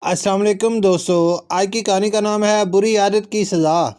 السلام علیکم دوستو، آج کی کہانی کا نام ہے بری عادت کی سزا۔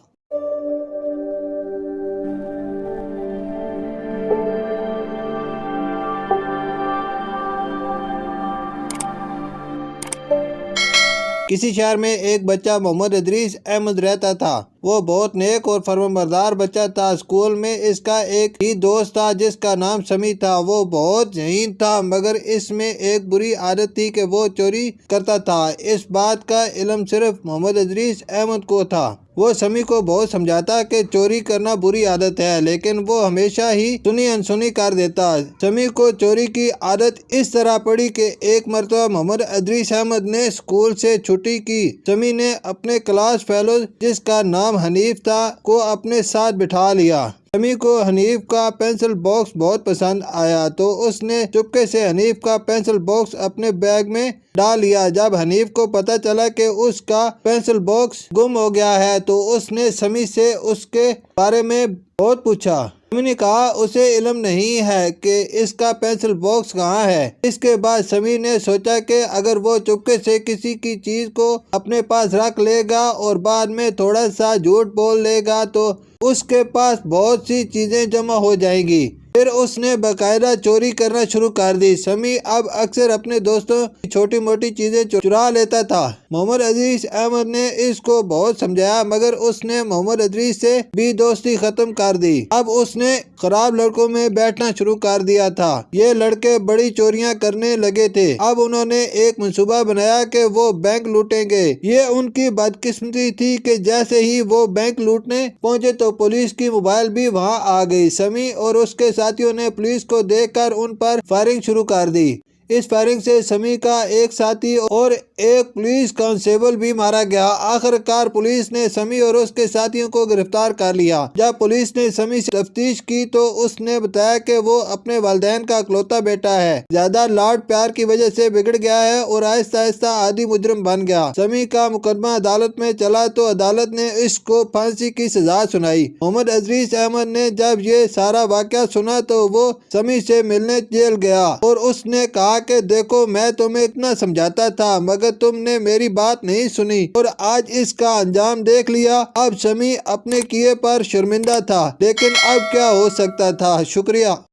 کسی شہر میں ایک بچہ محمد ادریس احمد رہتا تھا۔ وہ بہت نیک اور فرمانبردار بچہ تھا۔ اسکول میں اس کا ایک ہی دوست تھا جس کا نام سمیع تھا۔ وہ بہت ذہین تھا، مگر اس میں ایک بری عادت تھی کہ وہ چوری کرتا تھا۔ اس بات کا علم صرف محمد ادریس احمد کو تھا۔ وہ سمیع کو بہت سمجھاتا کہ چوری کرنا بری عادت ہے، لیکن وہ ہمیشہ ہی سنی انسنی کر دیتا۔ سمیع کو چوری کی عادت اس طرح پڑی کہ ایک مرتبہ محمد ادریس احمد نے اسکول سے چھٹی کی۔ سمیع نے اپنے کلاس فیلو جس کا نام حنیف تھا کو اپنے ساتھ بٹھا لیا۔ سمیع کو حنیف کا پینسل باکس بہت پسند آیا تو اس نے چپکے سے حنیف کا پینسل باکس اپنے بیگ میں ڈال لیا۔ جب حنیف کو پتہ چلا کہ اس کا پینسل باکس گم ہو گیا ہے تو اس نے سمیع سے اس کے بارے میں بہت پوچھا۔ سمیع نے کہا اسے علم نہیں ہے کہ اس کا پینسل باکس کہاں ہے۔ اس کے بعد سمیع نے سوچا کہ اگر وہ چپکے سے کسی کی چیز کو اپنے پاس رکھ لے گا اور بعد میں تھوڑا سا جھوٹ بول لے گا تو اس کے پاس بہت سی چیزیں جمع ہو جائیں گی۔ پھر اس نے باقاعدہ چوری کرنا شروع کر دی۔ سمیع اب اکثر اپنے دوستوں کی چھوٹی موٹی چیزیں چرا لیتا تھا۔ محمد ادریس احمد نے اس کو بہت سمجھایا، مگر اس نے محمد ادریس سے بھی دوستی ختم کر دی۔ اب اس نے خراب لڑکوں میں بیٹھنا شروع کر دیا تھا۔ یہ لڑکے بڑی چوریاں کرنے لگے تھے۔ اب انہوں نے ایک منصوبہ بنایا کہ وہ بینک لوٹیں گے۔ یہ ان کی بدقسمتی تھی کہ جیسے ہی وہ بینک لوٹنے پہنچے تو پولیس کی موبائل بھی وہاں آ گئی۔ سمیع اور اس کے ساتھیوں نے پولیس کو دیکھ کر ان پر فائرنگ شروع کر دی۔ اس فائرنگ سے سمیع کا ایک ساتھی اور ایک پولیس کانسٹیبل بھی مارا گیا۔ آخر کار پولیس نے سمیع اور اس کے ساتھیوں کو گرفتار کر لیا۔ جب پولیس نے سمیع سے تفتیش کی تو اس نے بتایا کہ وہ اپنے والدین کا اکلوتا بیٹا ہے، زیادہ لاڈ پیار کی وجہ سے بگڑ گیا ہے اور آہستہ آہستہ عادی مجرم بن گیا۔ سمیع کا مقدمہ عدالت میں چلا تو عدالت نے اس کو پھانسی کی سزا سنائی۔ محمد ادریس احمد نے جب یہ سارا واقعہ سنا تو وہ سمیع سے ملنے جیل گیا اور اس نے کہا کہ دیکھو میں تمہیں اتنا سمجھاتا تھا مگر تم نے میری بات نہیں سنی اور آج اس کا انجام دیکھ لیا۔ اب سمیع اپنے کیے پر شرمندہ تھا، لیکن اب کیا ہو سکتا تھا۔ شکریہ۔